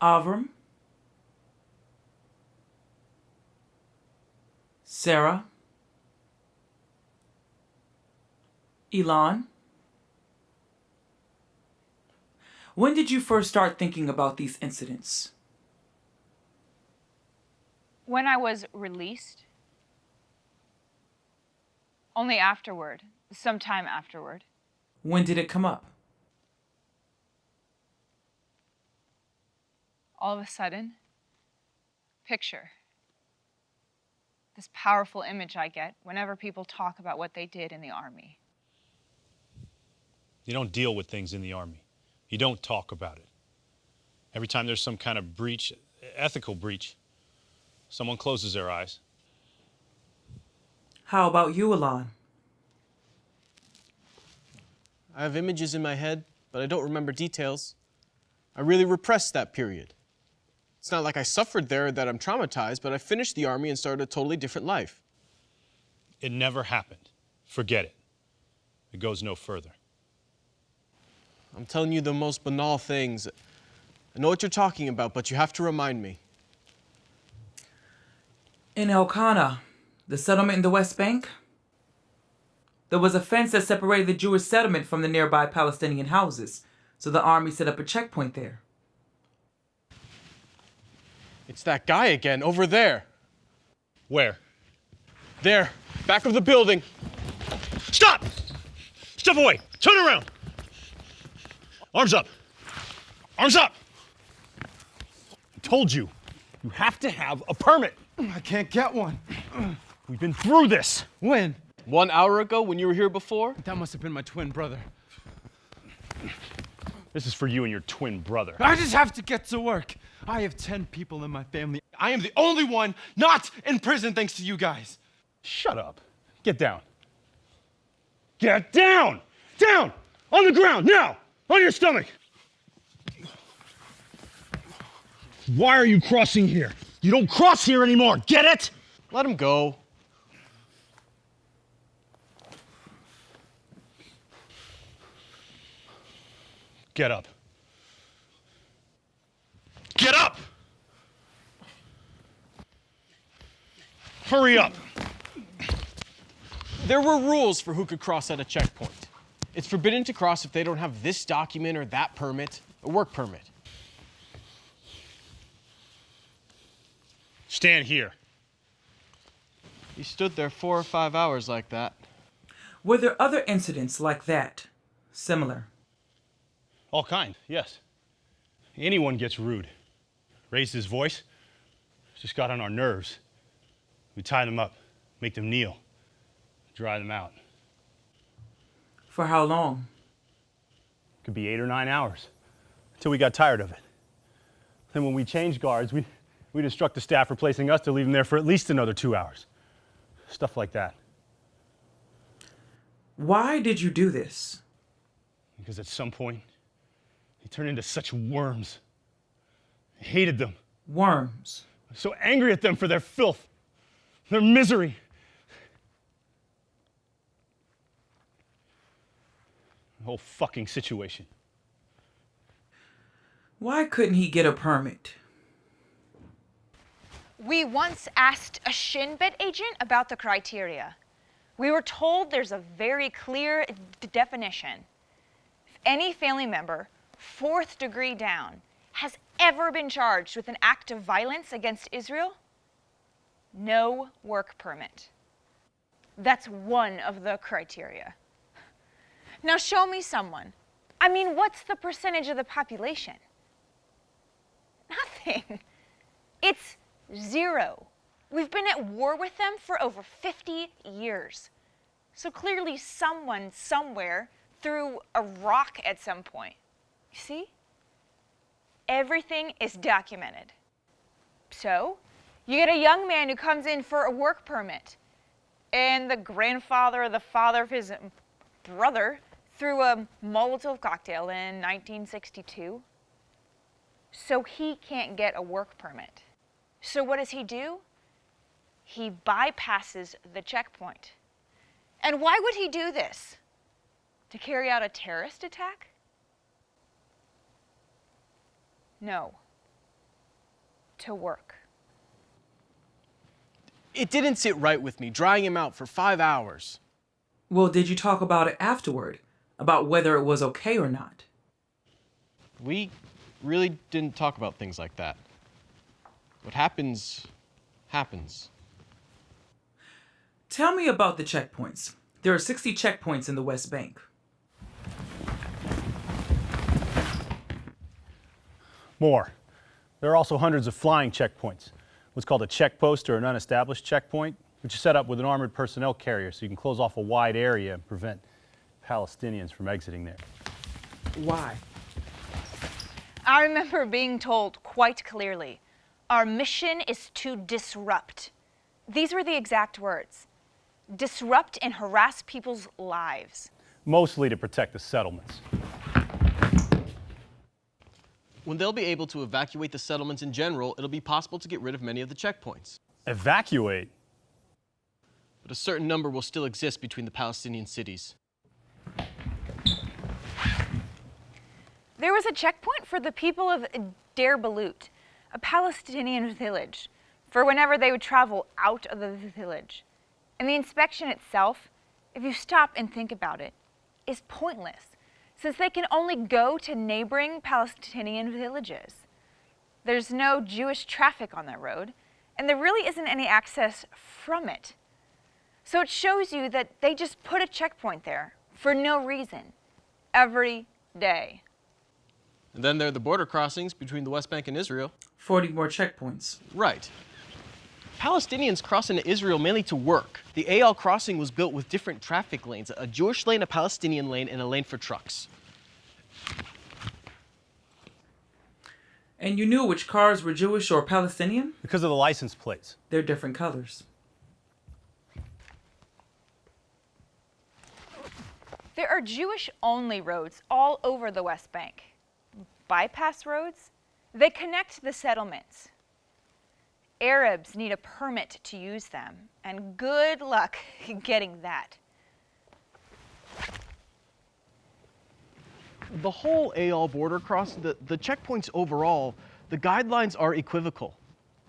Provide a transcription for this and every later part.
Avram, Sarah, Elon. When did you first start thinking about these incidents? When I was released. Only afterward, sometime afterward. When did it come up? All of a sudden, picture. This powerful image I get whenever people talk about what they did in the army. You don't deal with things in the army. You don't talk about it. Every time there's some kind of breach, ethical breach, someone closes their eyes. How about you, Elon? I have images in my head, but I don't remember details. I really repressed that period. It's not like I suffered there that I'm traumatized, but I finished the army and started a totally different life. It never happened. Forget it. It goes no further. I'm telling you the most banal things. I know what you're talking about, but you have to remind me. In Elkanah, the settlement in the West Bank, there was a fence that separated the Jewish settlement from the nearby Palestinian houses, so the army set up a checkpoint there. It's that guy again, over there. Where? There, back of the building. Stop! Step away! Turn around! Arms up! Arms up! I told you, you have to have a permit. I can't get one. We've been through this. When? 1 hour ago, when you were here before? That must have been my twin brother. This is for you and your twin brother. I just have to get to work. I have 10 people in my family. I am the only one not in prison thanks to you guys. Shut up. Get down. Get down! Down! On the ground, now! On your stomach! Why are you crossing here? You don't cross here anymore, get it? Let him go. Get up. Get up! Hurry up! There were rules for who could cross at a checkpoint. It's forbidden to cross if they don't have this document or that permit, a work permit. Stand here. He stood there 4 or 5 hours like that. Were there other incidents like that? Similar? All kind, yes. Anyone gets rude. Raised his voice, just got on our nerves. We tie them up, make them kneel, dry them out. For how long? Could be 8 or 9 hours, until we got tired of it. Then when we changed guards, we'd instruct the staff replacing us to leave them there for at least another 2 hours. Stuff like that. Why did you do this? Because at some point, they turned into such worms. I hated them. Worms. I was so angry at them for their filth, their misery. The whole fucking situation. Why couldn't he get a permit? We once asked a Shin Bet agent about the criteria. We were told there's a very clear definition. If any family member, 4th degree down, has ever been charged with an act of violence against Israel, no work permit. That's one of the criteria. Now show me someone. I mean, what's the percentage of the population? Nothing. It's 0. We've been at war with them for over 50 years. So clearly someone somewhere threw a rock at some point. You see? Everything is documented. So, you get a young man who comes in for a work permit, and the grandfather or the father of his brother threw a Molotov cocktail in 1962. So he can't get a work permit. So what does he do? He bypasses the checkpoint. And why would he do this? To carry out a terrorist attack? No. to work. It didn't sit right with me, drying him out for 5 hours. Well, did you talk about it afterward? About whether it was okay or not? We really didn't talk about things like that. What happens, happens. Tell me about the checkpoints. There are 60 checkpoints in the West Bank. More. There are also hundreds of flying checkpoints. What's called a check post or an unestablished checkpoint, which is set up with an armored personnel carrier so you can close off a wide area and prevent Palestinians from exiting there. Why? I remember being told quite clearly, our mission is to disrupt. These were the exact words. Disrupt and harass people's lives. Mostly to protect the settlements. When they'll be able to evacuate the settlements in general, it'll be possible to get rid of many of the checkpoints. Evacuate? But a certain number will still exist between the Palestinian cities. There was a checkpoint for the people of Deir Balut, a Palestinian village, for whenever they would travel out of the village. And the inspection itself, if you stop and think about it, is pointless, since they can only go to neighboring Palestinian villages. There's no Jewish traffic on that road, and there really isn't any access from it. So it shows you that they just put a checkpoint there for no reason, every day. And then there are the border crossings between the West Bank and Israel. 40 more checkpoints. Right. Palestinians cross into Israel mainly to work. The Al crossing was built with different traffic lanes, a Jewish lane, a Palestinian lane, and a lane for trucks. And you knew which cars were Jewish or Palestinian? Because of the license plates. They're different colors. There are Jewish-only roads all over the West Bank. Bypass roads, they connect the settlements. Arabs need a permit to use them, and good luck getting that. The whole Al border crossing, the checkpoints overall, the guidelines are equivocal.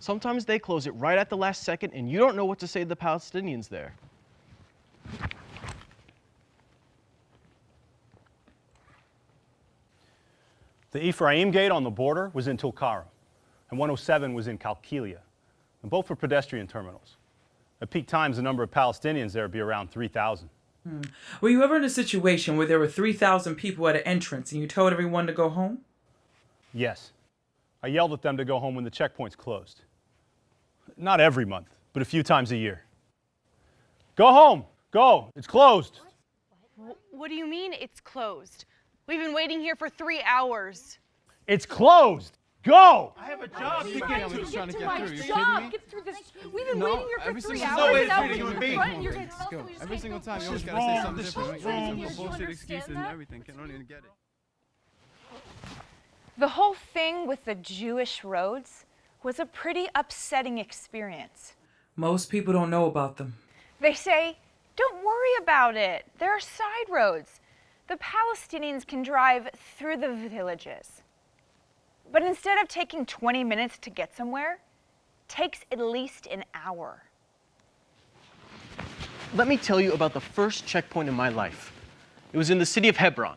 Sometimes they close it right at the last second, and you don't know what to say to the Palestinians there. The Ephraim Gate on the border was in Tulkarem, and 107 was in Qalqilia, and both were pedestrian terminals. At peak times, the number of Palestinians there would be around 3,000. Were you ever in a situation where there were 3,000 people at an entrance and you told everyone to go home? Yes. I yelled at them to go home when the checkpoints closed. Not every month, but a few times a year. Go home! Go! It's closed! What do you mean it's closed? We've been waiting here for 3 hours. It's closed! Go! I have a job to get Trying to. to get to You my kidding me? job. Get through this. We've been waiting here for every 3 single hours. time Now you're we're human in being. front, you're gonna tell us Go. what you're Every saying. single time you This always is gotta say wrong. something This is different. wrong. Right? You Some bullshit understand excuses and that? everything. I don't even get it. The whole thing with the Jewish roads was a pretty upsetting experience. Most people don't know about them. They say, don't worry about it. There are side roads. The Palestinians can drive through the villages. But instead of taking 20 minutes to get somewhere, takes at least an hour. Let me tell you about the first checkpoint in my life. It was in the city of Hebron.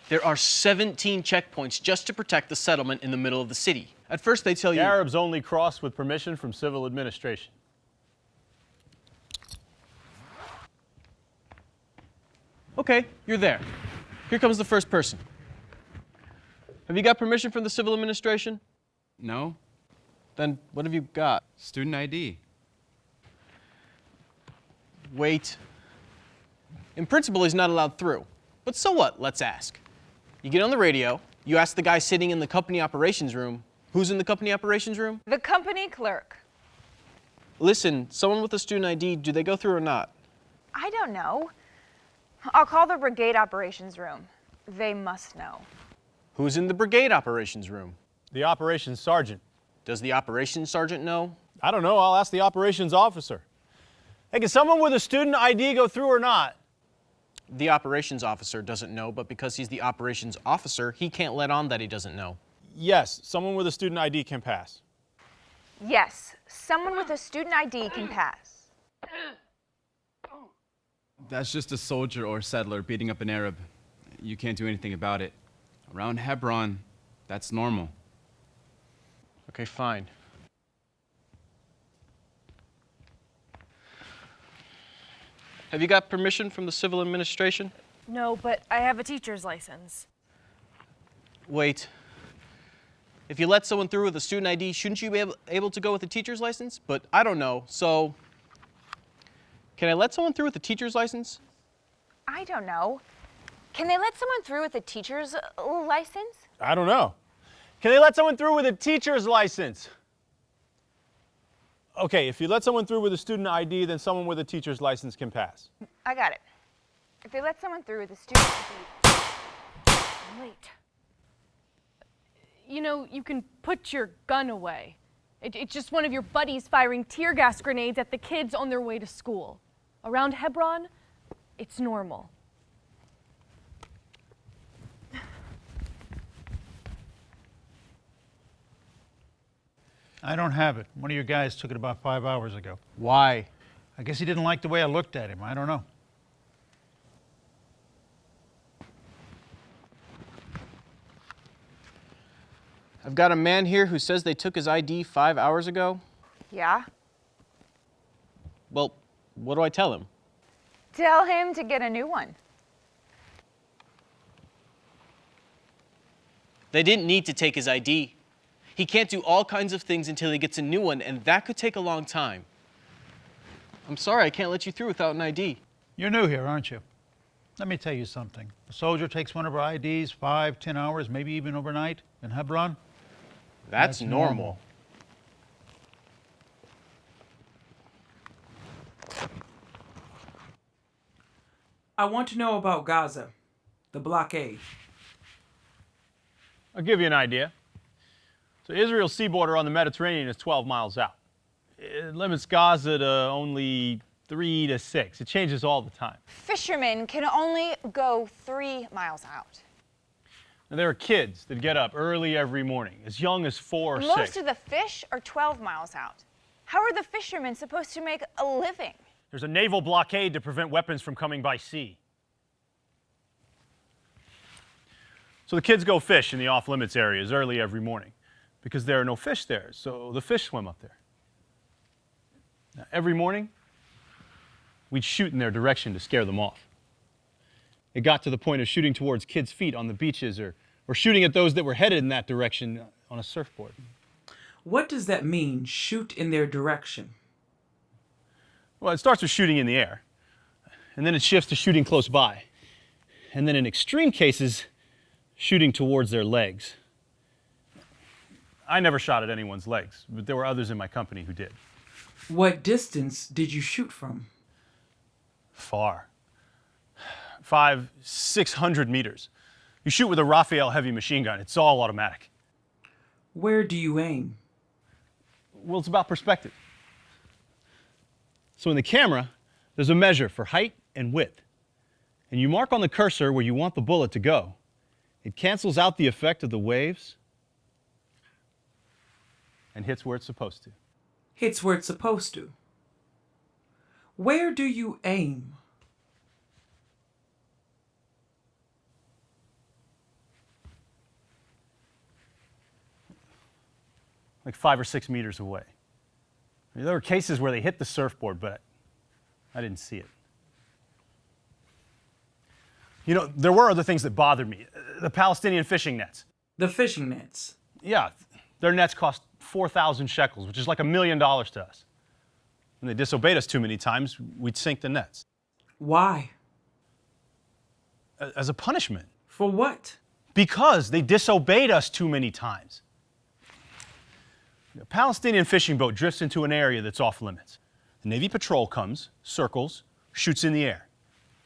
There are 17 checkpoints just to protect the settlement in the middle of the city. At first they tell The you, Arabs only cross with permission from civil administration. okay, you're there. Here comes the first person. Have you got permission from the civil administration? No. Then what have you got? Student ID. Wait. In principle, he's not allowed through. But so what? Let's ask. You get on the radio, you ask the guy sitting in the company operations room, who's in the company operations room? The company clerk. Listen, someone with a student ID, do they go through or not? I don't know. I'll call the brigade operations room. They must know. Who's in the brigade operations room? The operations sergeant. Does the operations sergeant know? I don't know. I'll ask the operations officer. Hey, can someone with a student ID go through or not? The operations officer doesn't know, but because he's the operations officer, he can't let on that he doesn't know. Yes, someone with a student ID can pass. Yes, someone with a student ID can pass. That's just a soldier or settler beating up an Arab. You can't do anything about it. Around Hebron, that's normal. Okay, fine. Have you got permission from the civil administration? No, but I have a teacher's license. Wait. If you let someone through with a student ID, shouldn't you be able to go with a teacher's license? But I don't know, so can I let someone through with a teacher's license? I don't know. Can they let someone through with a teacher's license? I don't know. Can they let someone through with a teacher's license? Okay, if you let someone through with a student ID, then someone with a teacher's license can pass. I got it. If they let someone through with a student ID. I'm late. You know, you can put your gun away. It's just one of your buddies firing tear gas grenades at the kids on their way to school. Around Hebron, it's normal. I don't have it. One of your guys took it about 5 hours ago. Why? I guess he didn't like the way I looked at him. I don't know. I've got a man here who says they took his ID 5 hours ago. Yeah? Well, what do I tell him? Tell him to get a new one. They didn't need to take his ID. He can't do all kinds of things until he gets a new one, and that could take a long time. I'm sorry, I can't let you through without an ID. You're new here, aren't you? Let me tell you something. A soldier takes one of our IDs 5, 10 hours, maybe even overnight in Hebron. That's normal. I want to know about Gaza, the blockade. I'll give you an idea. So Israel's sea border on the Mediterranean is 12 miles out. It limits Gaza to only 3 to 6. It changes all the time. Fishermen can only go 3 miles out. Now, there are kids that get up early every morning, as young as 4 or 6. Most of the fish are 12 miles out. How are the fishermen supposed to make a living? There's a naval blockade to prevent weapons from coming by sea. So the kids go fish in the off-limits areas early every morning because there are no fish there, so the fish swim up there. Now, every morning, we'd shoot in their direction to scare them off. It got to the point of shooting towards kids' feet on the beaches or shooting at those that were headed in that direction on a surfboard. What does that mean, shoot in their direction? Well, it starts with shooting in the air, and then it shifts to shooting close by, and then in extreme cases, shooting towards their legs. I never shot at anyone's legs, but there were others in my company who did. What distance did you shoot from? Far. 500, 600 meters. You shoot with a Raphael heavy machine gun. It's all automatic. Where do you aim? Well, it's about perspective. So in the camera, there's a measure for height and width. And you mark on the cursor where you want the bullet to go. It cancels out the effect of the waves and hits where it's supposed to. Hits where it's supposed to. Where do you aim? Like 5 or 6 meters away. I mean, there were cases where they hit the surfboard, but I didn't see it. You know, there were other things that bothered me. The Palestinian fishing nets. The fishing nets. Yeah, their nets cost 4,000 shekels, which is like $1 million to us. When they disobeyed us too many times, we'd sink the nets. Why? As a punishment. For what? Because they disobeyed us too many times. A Palestinian fishing boat drifts into an area that's off limits. The Navy patrol comes, circles, shoots in the air.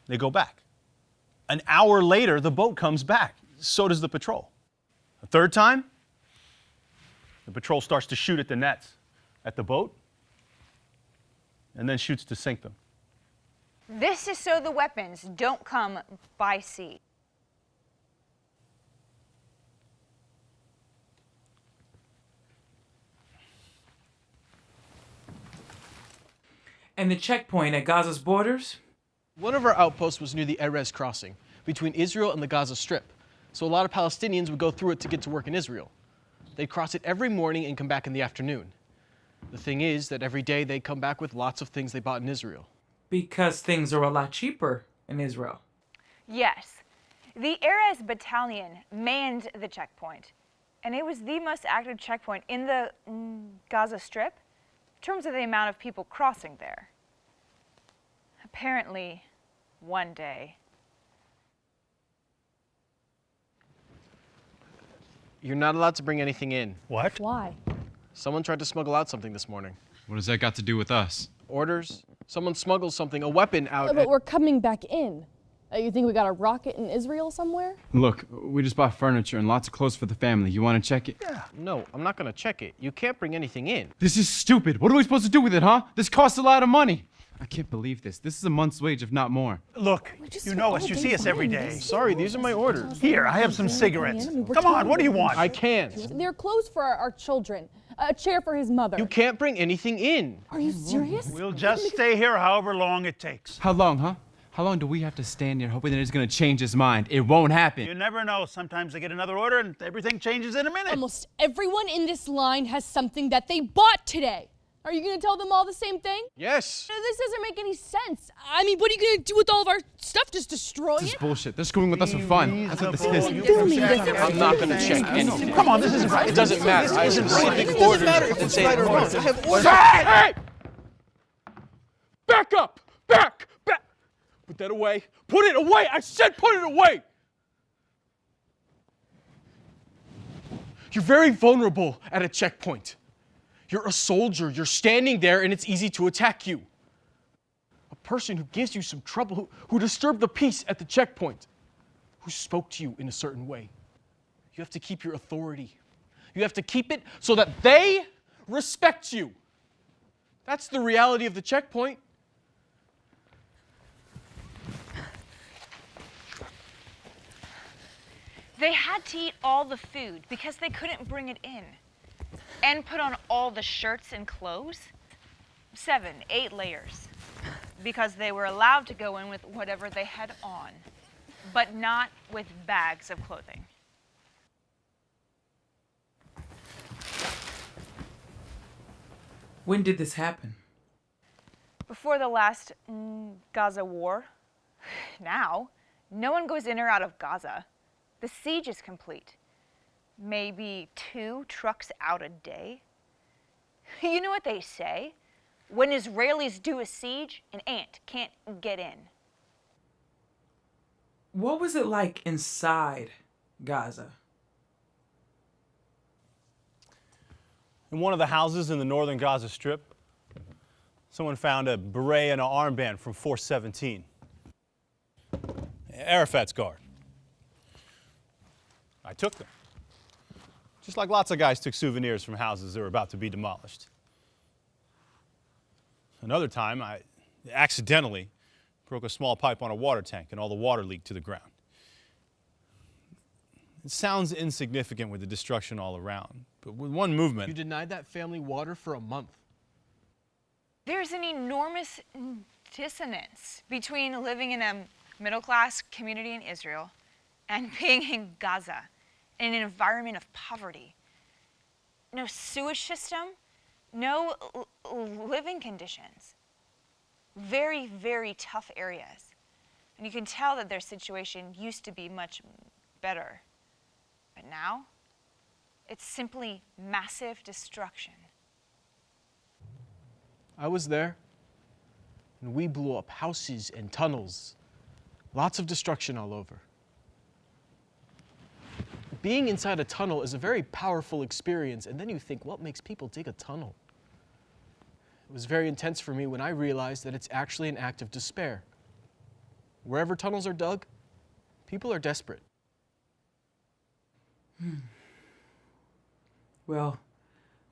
They go back. An hour later, the boat comes back. So does the patrol. A third time, the patrol starts to shoot at the nets, at the boat, and then shoots to sink them. This is so the weapons don't come by sea. And the checkpoint at Gaza's borders? One of our outposts was near the Erez crossing, between Israel and the Gaza Strip. So a lot of Palestinians would go through it to get to work in Israel. They'd cross it every morning and come back in the afternoon. The thing is that every day they come back with lots of things they bought in Israel. Because things are a lot cheaper in Israel. Yes. The Erez Battalion manned the checkpoint, and it was the most active checkpoint in the Gaza Strip in terms of the amount of people crossing there. Apparently, one day. You're not allowed to bring anything in. What? Why? Someone tried to smuggle out something this morning. What does that got to do with us? Orders. Someone smuggled something, a weapon out. But we're coming back in. You think we got a rocket in Israel somewhere? Look, we just bought furniture and lots of clothes for the family. You want to check it? No, I'm not going to check it. You can't bring anything in. This is stupid. What are we supposed to do with it, huh? This costs a lot of money. I can't believe this. This is a month's wage, if not more. Look, you know us. You see us every day. Sorry, these are my orders. Here, I have some cigarettes. Come on, what do you want? I can't. They're clothes for our children, a chair for his mother. You can't bring anything in. Are you serious? We'll just stay here however long it takes. How long, huh? How long do we have to stand here hoping that he's going to change his mind? It won't happen. You never know. Sometimes they get another order and everything changes in a minute. Almost everyone in this line has something that they bought today. Are you going to tell them all the same thing? Yes. This doesn't make any sense. I mean, what are you going to do with all of our stuff? Just destroy This is it? bullshit. They're screwing with us for fun. That's what this is. I'm not going to check anything. Come on, this isn't right. It doesn't matter. I have specific orders that say it won't. I have orders. Hey! Back up! Back! Put that away. Put it away! I said put it away! You're very vulnerable at a checkpoint. You're a soldier. You're standing there and it's easy to attack you. A person who gives you some trouble, who disturbed the peace at the checkpoint, who spoke to you in a certain way. You have to keep your authority. You have to keep it so that they respect you. That's the reality of the checkpoint. They had to eat all the food because they couldn't bring it in. And put on all the shirts and clothes. 7, 8 layers. Because they were allowed to go in with whatever they had on, but not with bags of clothing. When did this happen? Before the last Gaza war. Now, no one goes in or out of Gaza. The siege is complete. Maybe 2 trucks out a day. You know what they say? When Israelis do a siege, an ant can't get in. What was it like inside Gaza? In one of the houses in the northern Gaza Strip, someone found a beret and an armband from 417. Arafat's guard. I took them. Just like lots of guys took souvenirs from houses that were about to be demolished. Another time, I accidentally broke a small pipe on a water tank and all the water leaked to the ground. It sounds insignificant with the destruction all around, but with one movement... You denied that family water for a month. There's an enormous dissonance between living in a middle-class community in Israel and being in Gaza, in an environment of poverty. No sewage system, no living conditions. Very, very tough areas. And you can tell that their situation used to be much better. But now, it's simply massive destruction. I was there, and we blew up houses and tunnels. Lots of destruction all over. Being inside a tunnel is a very powerful experience, and then you think, what makes people dig a tunnel? It was very intense for me when I realized that it's actually an act of despair. Wherever tunnels are dug, people are desperate. Well,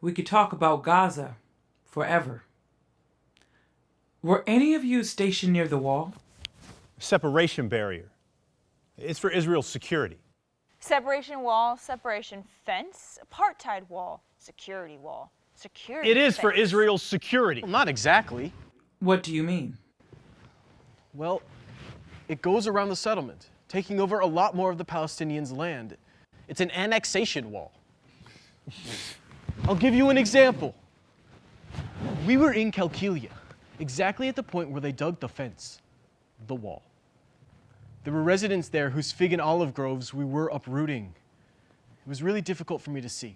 we could talk about Gaza forever. Were any of you stationed near the wall? Separation barrier. It's for Israel's security. Separation wall, separation fence, apartheid wall, security wall, security It is for fence. Israel's security. Well, not exactly. What do you mean? Well, it goes around the settlement, taking over a lot more of the Palestinians' land. It's an annexation wall. I'll give you an example. We were in Qalqilia, exactly at the point where they dug the fence, the wall. There were residents there whose fig and olive groves we were uprooting. It was really difficult for me to see.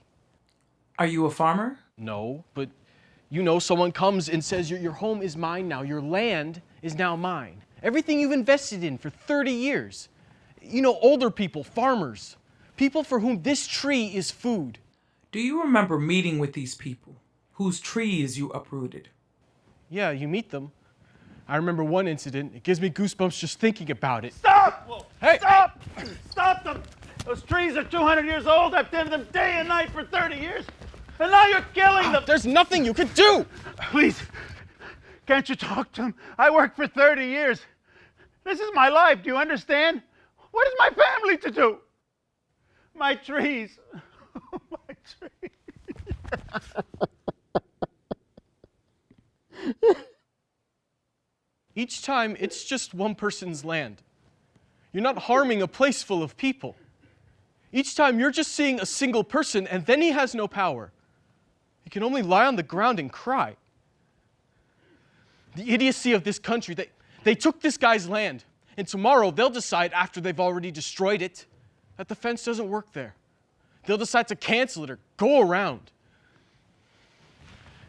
Are you a farmer? No, but you know, someone comes and says, your home is mine now, your land is now mine. Everything you've invested in for 30 years. You know, older people, farmers, people for whom this tree is food. Do you remember meeting with these people whose trees you uprooted? Yeah, you meet them. I remember one incident. It gives me goosebumps just thinking about it. Stop! Hey! Stop! Stop them! Those trees are 200 years old. I've tended them day and night for 30 years. And now you're killing them. There's nothing you can do! Please, can't you talk to them? I worked for 30 years. This is my life. Do you understand? What is my family to do? My trees. My trees. Each time, it's just one person's land. You're not harming a place full of people. Each time, you're just seeing a single person, and then he has no power. He can only lie on the ground and cry. The idiocy of this country, they took this guy's land, and tomorrow they'll decide, after they've already destroyed it, that the fence doesn't work there. They'll decide to cancel it or go around.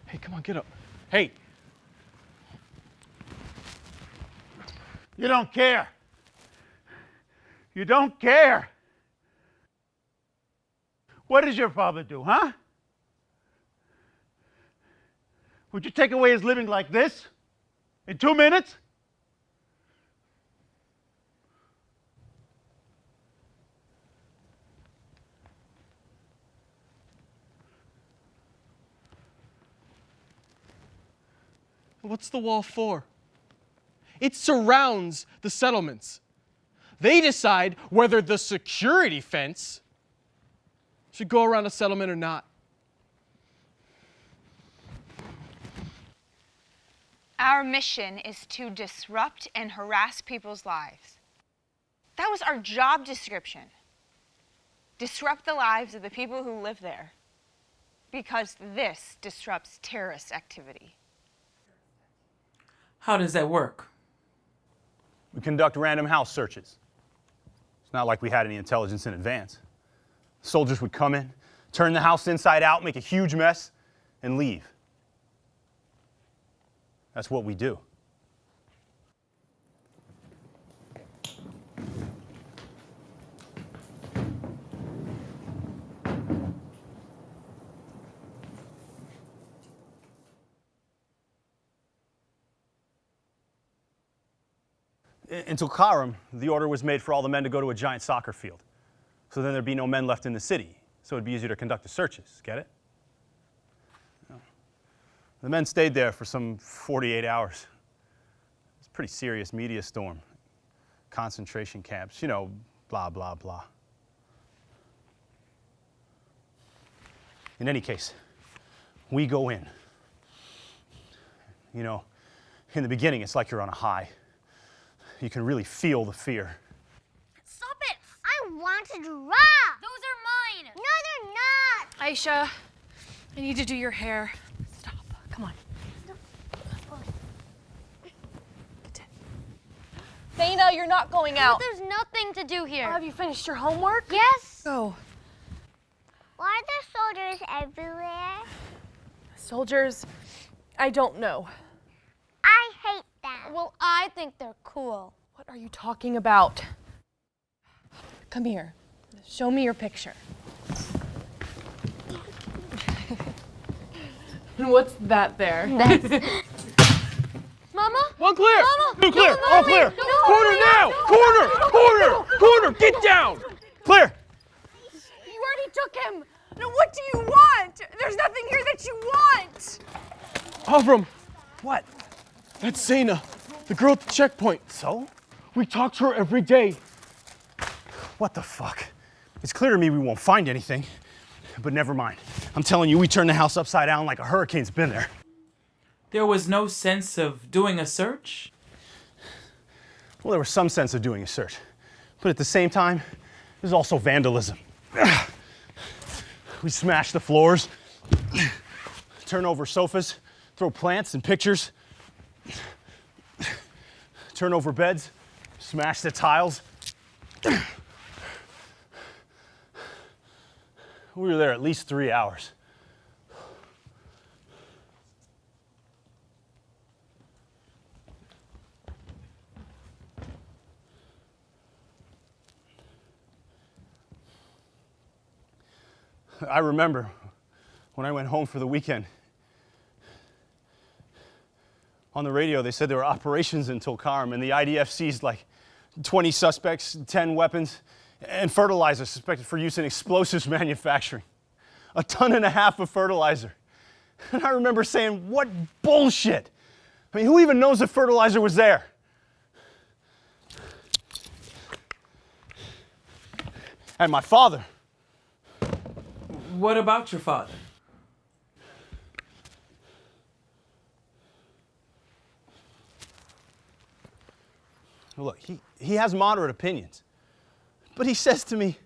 Hey, come on, get up. Hey. You don't care. You don't care. What does your father do, huh? Would you take away his living like this? In 2 minutes? What's the wall for? It surrounds the settlements. They decide whether the security fence should go around a settlement or not. Our mission is to disrupt and harass people's lives. That was our job description. Disrupt the lives of the people who live there, because this disrupts terrorist activity. How does that work? We conduct random house searches. It's not like we had any intelligence in advance. Soldiers would come in, turn the house inside out, make a huge mess, and leave. That's what we do. In Tulkarm, the order was made for all the men to go to a giant soccer field. So then there'd be no men left in the city. So it'd be easier to conduct the searches. Get it? The men stayed there for some 48 hours. It's a pretty serious media storm. Concentration camps, you know, blah, blah, blah. In any case, we go in. You know, in the beginning, it's like you're on a high. You can really feel the fear. Stop it! I want to drop! Those are mine! No, they're not! Aisha, I need to do your hair. Stop. Come on. Thana, you're not going out. There's nothing to do here. Have you finished your homework? Yes. Go. Why are there soldiers everywhere? Soldiers, I don't know. I hate them. Well, I think they're cool. What are you talking about? Come here. Show me your picture. What's that there? Mama? One clear! Mama! Two clear! No, All Mommy! clear! No, Corner Mommy, now! no, Corner! no, Corner! no. Corner! Get down! Clear! You already took him. Now what do you want? There's nothing here that you want. Avram, What? that's Zaina, the girl at the checkpoint. So? We talk to her every day. What the fuck? It's clear to me we won't find anything. But never mind. I'm telling you, we turned the house upside down like a hurricane's been there. There was no sense of doing a search? Well, there was some sense of doing a search. But at the same time, there's also vandalism. We smash the floors, turn over sofas, throw plants and pictures, turn over beds, smash the tiles. We were there at least 3 hours. I remember when I went home for the weekend, on the radio they said there were operations in Tulkarm and the IDF seized like 20 suspects, 10 weapons, and fertilizer suspected for use in explosives manufacturing. 1.5 tons of fertilizer. And I remember saying, what bullshit? I mean, who even knows if fertilizer was there? And my father. What about your father? Look, he has moderate opinions. But he says to me,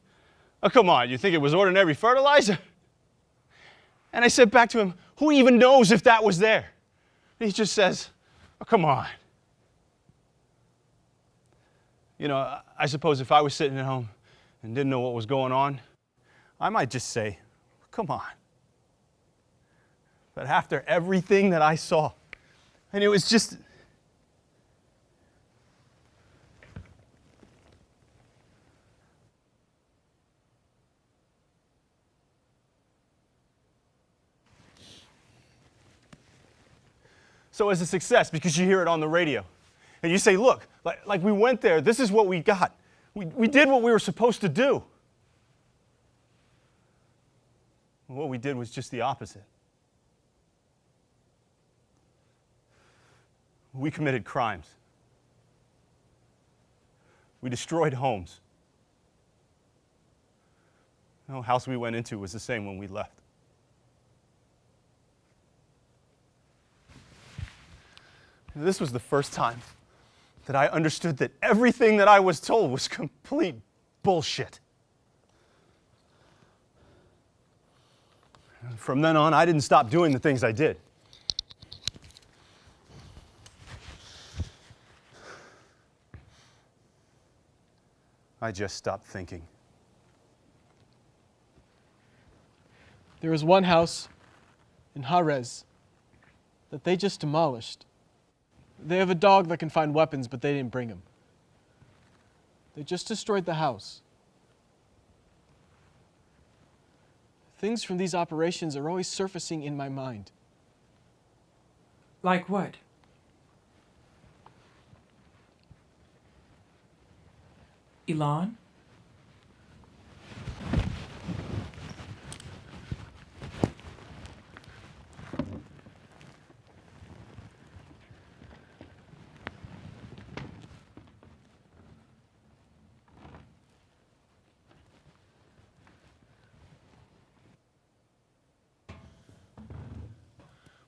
oh, come on, you think it was ordinary fertilizer? And I said back to him, who even knows if that was there? And he just says, oh, come on. You know, I suppose if I was sitting at home and didn't know what was going on, I might just say, come on. But after everything that I saw, and it was just... So it's a success because you hear it on the radio. And you say, look, like we went there, this is what we got. We did what we were supposed to do. What we did was just the opposite. We committed crimes. We destroyed homes. No house we went into was the same when we left. This was the first time that I understood that everything that I was told was complete bullshit. And from then on, I didn't stop doing the things I did. I just stopped thinking. There was one house in Harez that they just demolished. They have a dog that can find weapons, but they didn't bring him. They just destroyed the house. Things from these operations are always surfacing in my mind. Like what? Elon?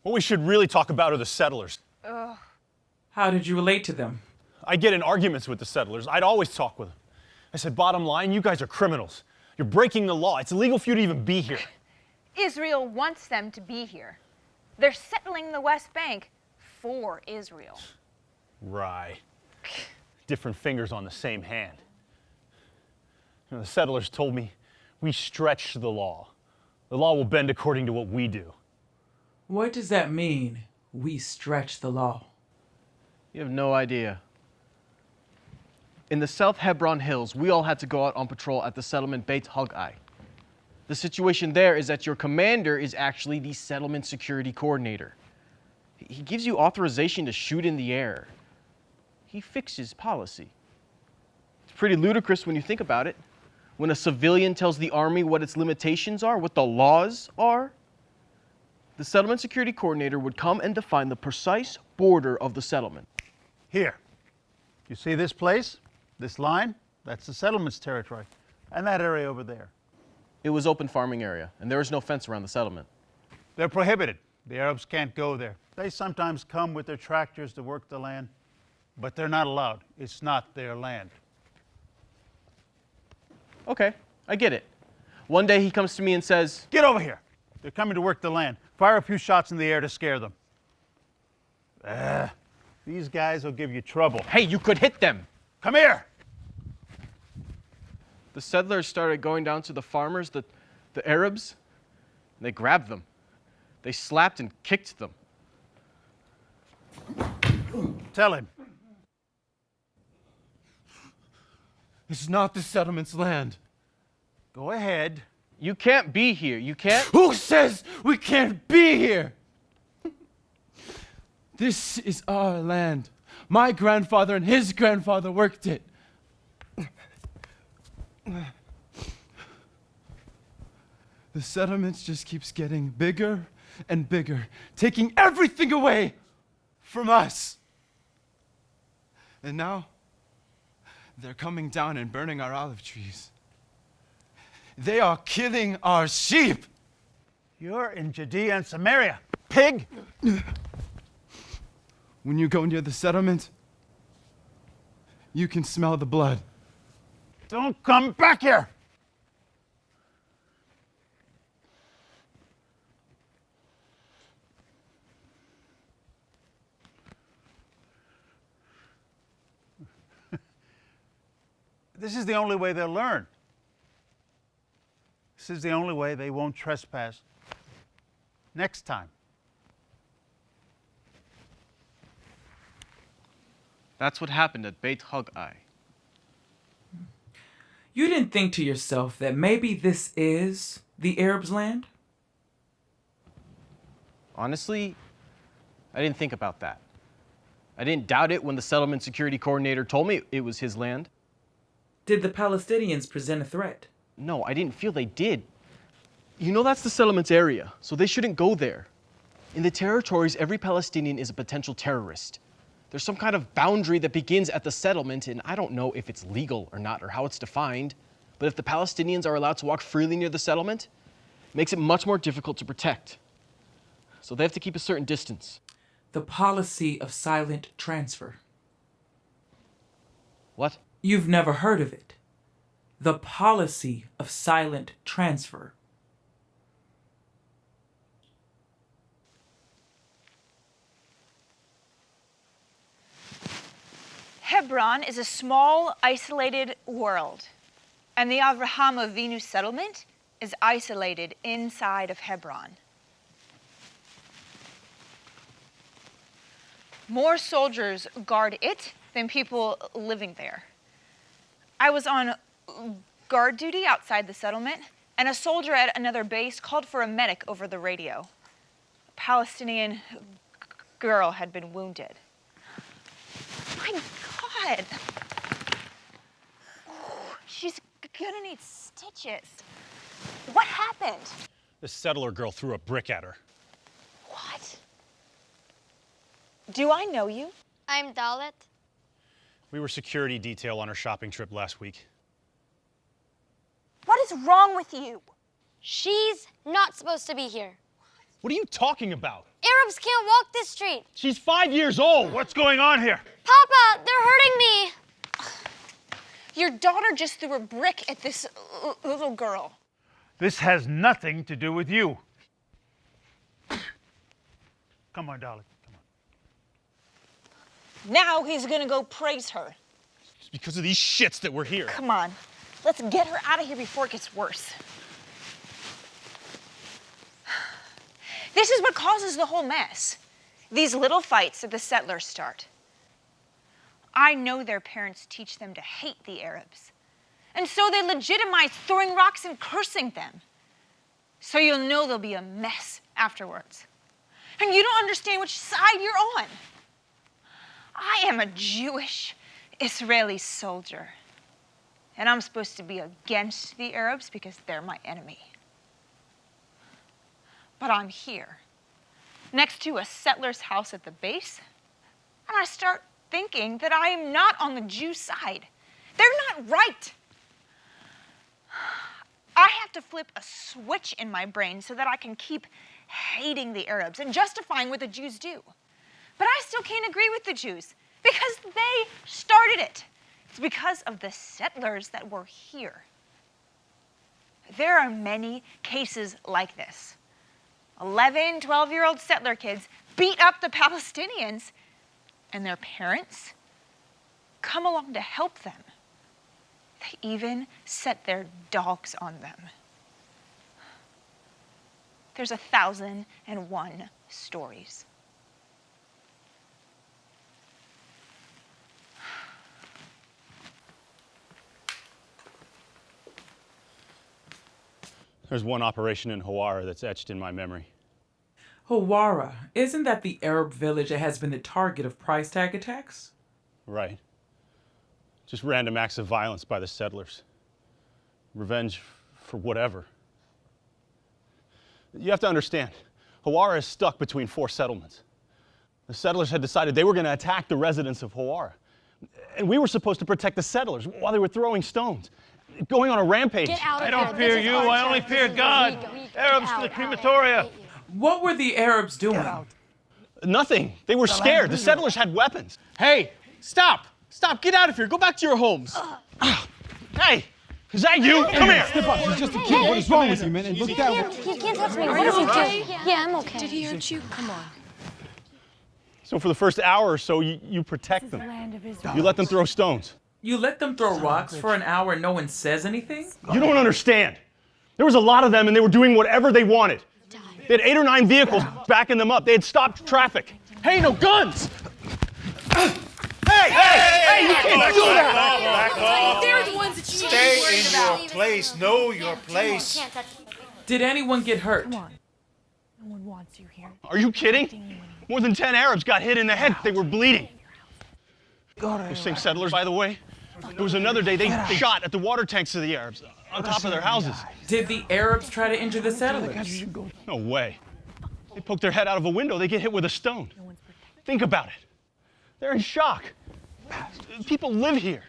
What we should really talk about are the settlers. How did you relate to them? I get in arguments with the settlers. I'd always talk with them. I said, bottom line, you guys are criminals. You're breaking the law. It's illegal for you to even be here. Israel wants them to be here. They're settling the West Bank for Israel. Right. Different fingers on the same hand. You know, the settlers told me, we stretch the law. The law will bend according to what we do. What does that mean, we stretch the law? You have no idea. In the South Hebron Hills, we all had to go out on patrol at the settlement Beit Hoggai. The situation there is that your commander is actually the settlement security coordinator. He gives you authorization to shoot in the air. He fixes policy. It's pretty ludicrous when you think about it. When a civilian tells the army what its limitations are, what the laws are, the settlement security coordinator would come and define the precise border of the settlement. Here. You see this place? This line? That's the settlement's territory. And that area over there. It was open farming area, and there was no fence around the settlement. They're prohibited. The Arabs can't go there. They sometimes come with their tractors to work the land, but they're not allowed. It's not their land. Okay, I get it. One day he comes to me and says, Get over here. They're coming to work the land. Fire a few shots in the air to scare them. These guys will give you trouble. Hey, you could hit them. Come here. the settlers started going down to the farmers, the Arabs, and they grabbed them. They slapped and kicked them. Tell him. This is not the settlement's land. Go ahead. You can't be here. You can't. Who says we can't be here? This is our land. My grandfather and his grandfather worked it. The settlement just keeps getting bigger and bigger, taking everything away from us. And now, they're coming down and burning our olive trees. They are killing our sheep. You're in Judea and Samaria, pig. When you go near the settlement, you can smell the blood. Don't come back here. This is the only way they'll learn. This is the only way they won't trespass next time. That's what happened at Beit Hog'ai. You didn't think to yourself that maybe this is the Arabs' land? Honestly, I didn't think about that. I didn't doubt it when the settlement security coordinator told me it was his land. Did the Palestinians present a threat? No, I didn't feel they did. You know that's the settlement's area, so they shouldn't go there. In the territories, every Palestinian is a potential terrorist. There's some kind of boundary that begins at the settlement, and I don't know if it's legal or not or how it's defined, but if the Palestinians are allowed to walk freely near the settlement, it makes it much more difficult to protect. So they have to keep a certain distance. The policy of silent transfer. What? You've never heard of it. The policy of silent transfer. Hebron is a small, isolated world, and the Avraham Avinu settlement is isolated inside of Hebron. More soldiers guard it than people living there. I was on guard duty outside the settlement, and a soldier at another base called for a medic over the radio. A Palestinian girl had been wounded. My God. She's gonna need stitches. What happened? The settler girl threw a brick at her. What? Do I know you? I'm Dalit. We were security detail on our shopping trip last week. What is wrong with you? She's not supposed to be here. What are you talking about? Arabs can't walk this street. She's 5 years old. What's going on here? Papa, they're hurting me. Your daughter just threw a brick at this little girl. This has nothing to do with you. Come on, darling. Come on. Now he's gonna go praise her. It's because of these shits that we're here. Come on, let's get her out of here before it gets worse. This is what causes the whole mess. These little fights that the settlers start. I know their parents teach them to hate the Arabs. And so they legitimize throwing rocks and cursing them. So you'll know there'll be a mess afterwards. And you don't understand which side you're on. I am a Jewish Israeli soldier. And I'm supposed to be against the Arabs because they're my enemy. But I'm here, next to a settler's house at the base, and I start thinking that I am not on the Jew side. They're not right. I have to flip a switch in my brain so that I can keep hating the Arabs and justifying what the Jews do. But I still can't agree with the Jews because they started it. It's because of the settlers that were here. There are many cases like this. 11, 12-year-old settler kids beat up the Palestinians, and their parents come along to help them. They even set their dogs on them. There's 1,001 stories. There's one operation in Hawara that's etched in my memory. Hawara, isn't that the Arab village that has been the target of price tag attacks? Right. Just random acts of violence by the settlers. Revenge for whatever. You have to understand, Hawara is stuck between 4 settlements. The settlers had decided they were going to attack the residents of Hawara. And we were supposed to protect the settlers while they were throwing stones, going on a rampage. I don't fear you, I only fear God. Arabs to the crematoria. What were the Arabs doing? Nothing. They were scared. The settlers had weapons. Hey, stop! Stop, get out of here, go back to your homes. Hey, is that you? Come here. Step up, he's just a kid. What is wrong with you, man? And look that way. He can't touch me. What did he do? Yeah, I'm okay. Did he hurt you? Come on. So for the first hour or so, you protect them. Land of Israel. You let them throw stones. You let them throw rocks for an hour and no one says anything? You don't understand. There was a lot of them and they were doing whatever they wanted. They had 8 or 9 vehicles backing them up. They had stopped traffic. Hey, no guns! Hey, you can't do that! Back off. They're the ones that you Stay need to be in worried about. your place. Know your place. Can't touch me. Did anyone get hurt? Come on. No one wants you here. Are you kidding? More than 10 Arabs got hit in the head. They were bleeding. Those same settlers, by the way, there was another day they shot at the water tanks of the Arabs on top of their houses. Did the Arabs try to injure the settlers? No way. They poke their head out of a window, they get hit with a stone. Think about it. They're in shock. People live here.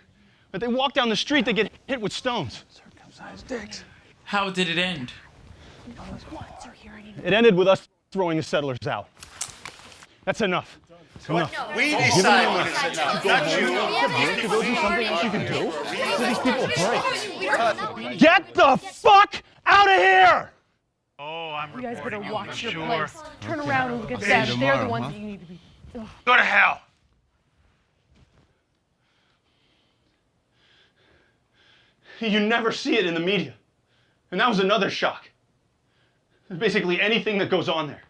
But they walk down the street, they get hit with stones. How did it end? It ended with us throwing the settlers out. That's enough. It's enough. We decide when it's enough, not you. Go do something else you can do. Give these people a break. Get the fuck out of here! Oh, I'm You guys better reporting watch you, your I'm sure. place. Turn around and look at them. They're the ones that you need to be. Ugh. Go to hell. You never see it in the media. And that was another shock. Basically anything that goes on there.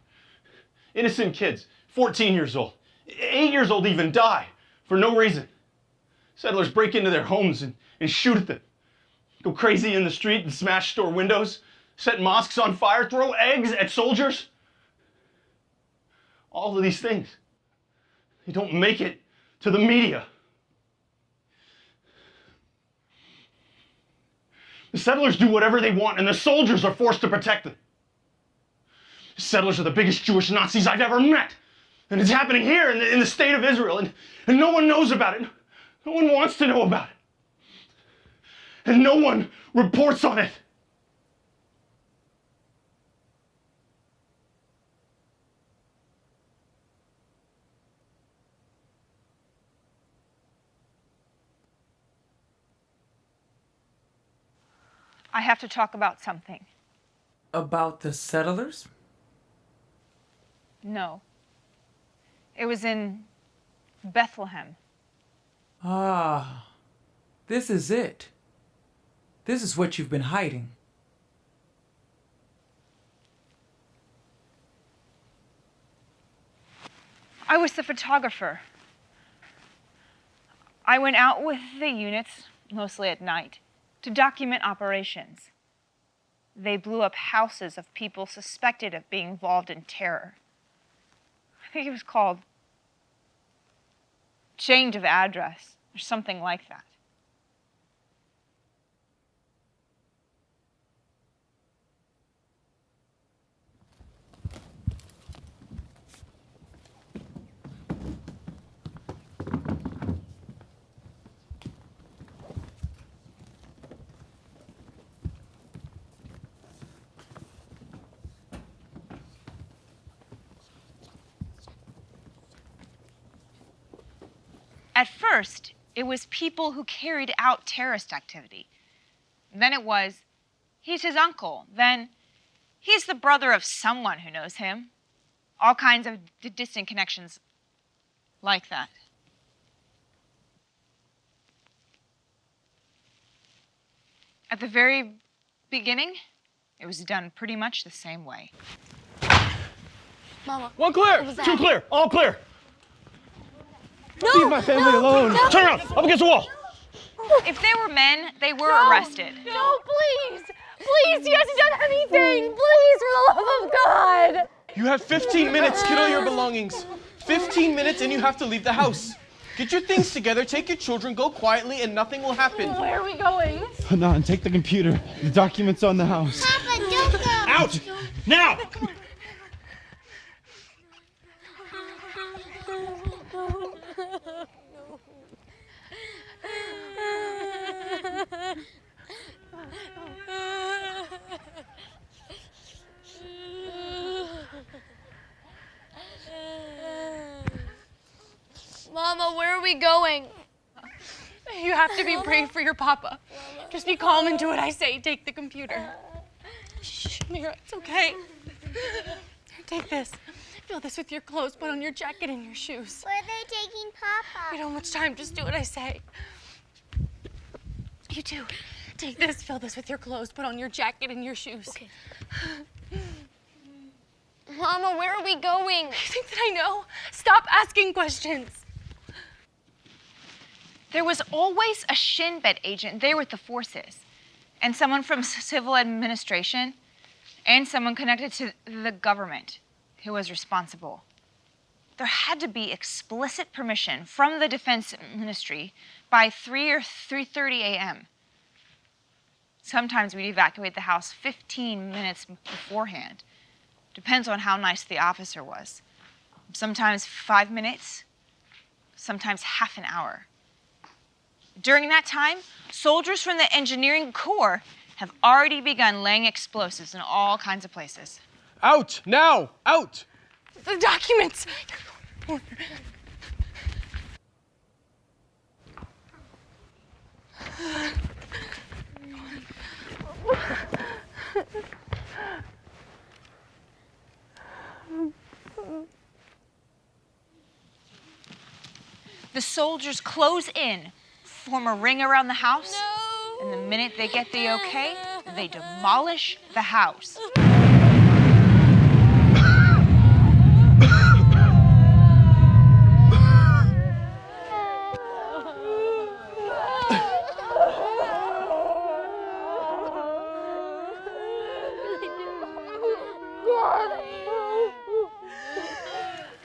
Innocent kids, 14 years old, 8 years old even die for no reason. Settlers break into their homes and shoot at them. Go crazy in the street and smash store windows, set mosques on fire, throw eggs at soldiers. All of these things, they don't make it to the media. The settlers do whatever they want, and the soldiers are forced to protect them. The settlers are the biggest Jewish Nazis I've ever met. And it's happening here in the state of Israel, and no one knows about it. No one wants to know about it. And no one reports on it. I have to talk about something. About the settlers? No. It was in Bethlehem. Ah, this is it. This is what you've been hiding. I was the photographer. I went out with the units, mostly at night, to document operations. They blew up houses of people suspected of being involved in terror. I think it was called change of address or something like that. At first, it was people who carried out terrorist activity. Then it was, he's his uncle. Then, he's the brother of someone who knows him. All kinds of distant connections like that. At the very beginning, it was done pretty much the same way. Mama. One clear, What was that? two clear, all clear. No, Leave my family alone. no. Turn around, up against the wall. If they were men, they were arrested. No, please! Please, he hasn't done anything! Please, for the love of God! You have 15 minutes, get all your belongings. 15 minutes and you have to leave the house. Get your things together, take your children, go quietly, and nothing will happen. Where are we going? Hanan, take the computer. The documents on the house. Papa, don't go. Out, now. Mama, where are we going? You have to be brave for your papa. Just be calm and do what I say. Take the computer. Shh, Mira, it's okay. Here, take this. Fill this with your clothes, put on your jacket and your shoes. Where are they taking Papa? We don't have much time, just do what I say. You too. Take this, fill this with your clothes, put on your jacket and your shoes. Okay. Mama, where are we going? You think that I know? Stop asking questions. There was always a Shin Bet agent there with the forces, and someone from civil administration, and someone connected to the government who was responsible. There had to be explicit permission from the Defense Ministry by 3 or 3:30 a.m. Sometimes we'd evacuate the house 15 minutes beforehand. Depends on how nice the officer was. Sometimes 5 minutes, sometimes half an hour. During that time, soldiers from the engineering corps have already begun laying explosives in all kinds of places. Out, now, out. The documents. The soldiers close in, form a ring around the house, and the minute they get the okay, they demolish the house.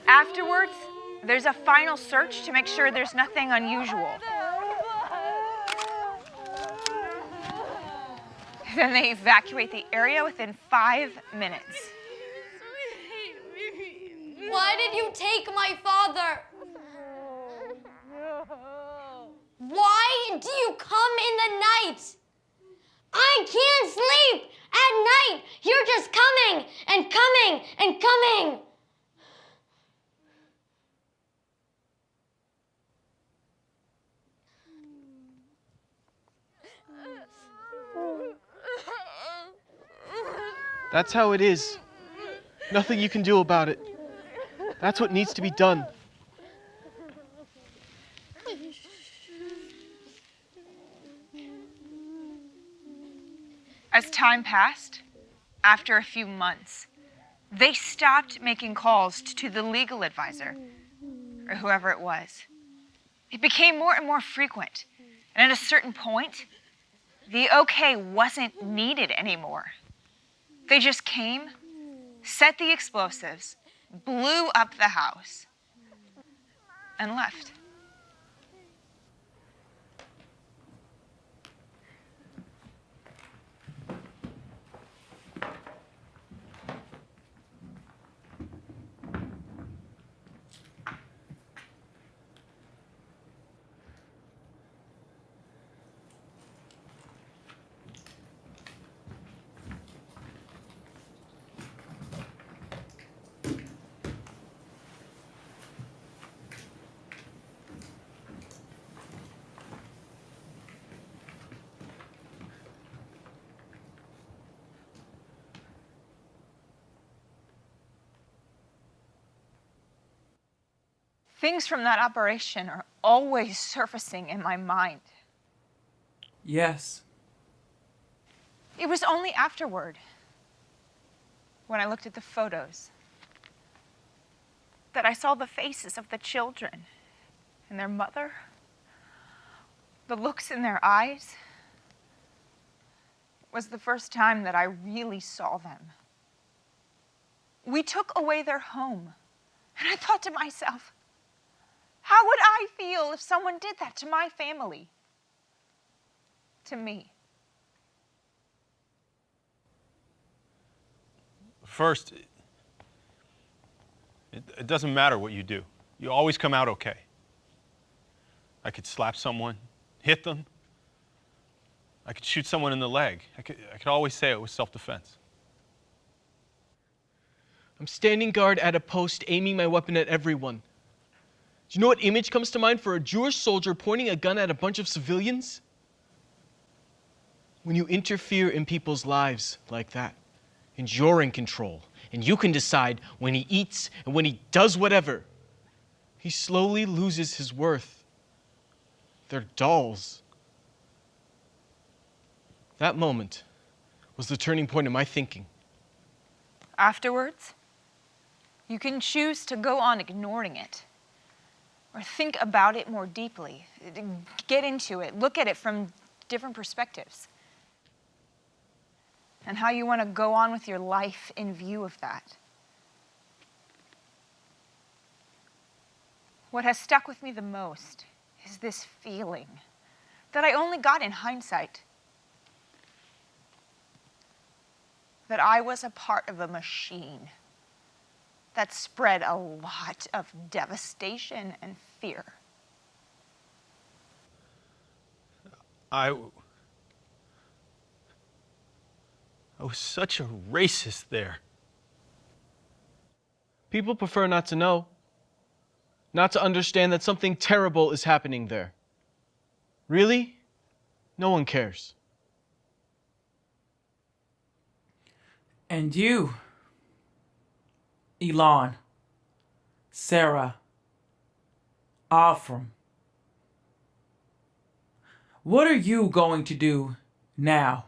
Afterwards, there's a final search to make sure there's nothing unusual. Then they evacuate the area within 5 minutes. Why did you take my father? Why do you come in the night? I can't sleep at night. You're just coming and coming and coming. That's how it is. Nothing you can do about it. That's what needs to be done. As time passed, after a few months, they stopped making calls to the legal advisor, or whoever it was. It became more and more frequent, and at a certain point, the okay wasn't needed anymore. They just came, set the explosives, blew up the house, and left. Things from that operation are always surfacing in my mind. Yes. It was only afterward, when I looked at the photos, that I saw the faces of the children and their mother, the looks in their eyes. It was the first time that I really saw them. We took away their home, and I thought to myself, how would I feel if someone did that to my family? To me. First, it doesn't matter what you do. You always come out okay. I could slap someone, hit them. I could shoot someone in the leg. I could always say it was self-defense. I'm standing guard at a post, aiming my weapon at everyone. Do you know what image comes to mind for a Jewish soldier pointing a gun at a bunch of civilians? When you interfere in people's lives like that, and you're in control, and you can decide when he eats and when he does whatever, he slowly loses his worth. They're dolls. That moment was the turning point in my thinking. Afterwards, you can choose to go on ignoring it, or think about it more deeply, get into it, look at it from different perspectives, and how you want to go on with your life in view of that. What has stuck with me the most is this feeling that I only got in hindsight, that I was a part of a machine that spread a lot of devastation and fear. I was such a racist there. People prefer not to know, not to understand that something terrible is happening there. Really? No one cares. And you, Elon, Sarah, Afram, what are you going to do now?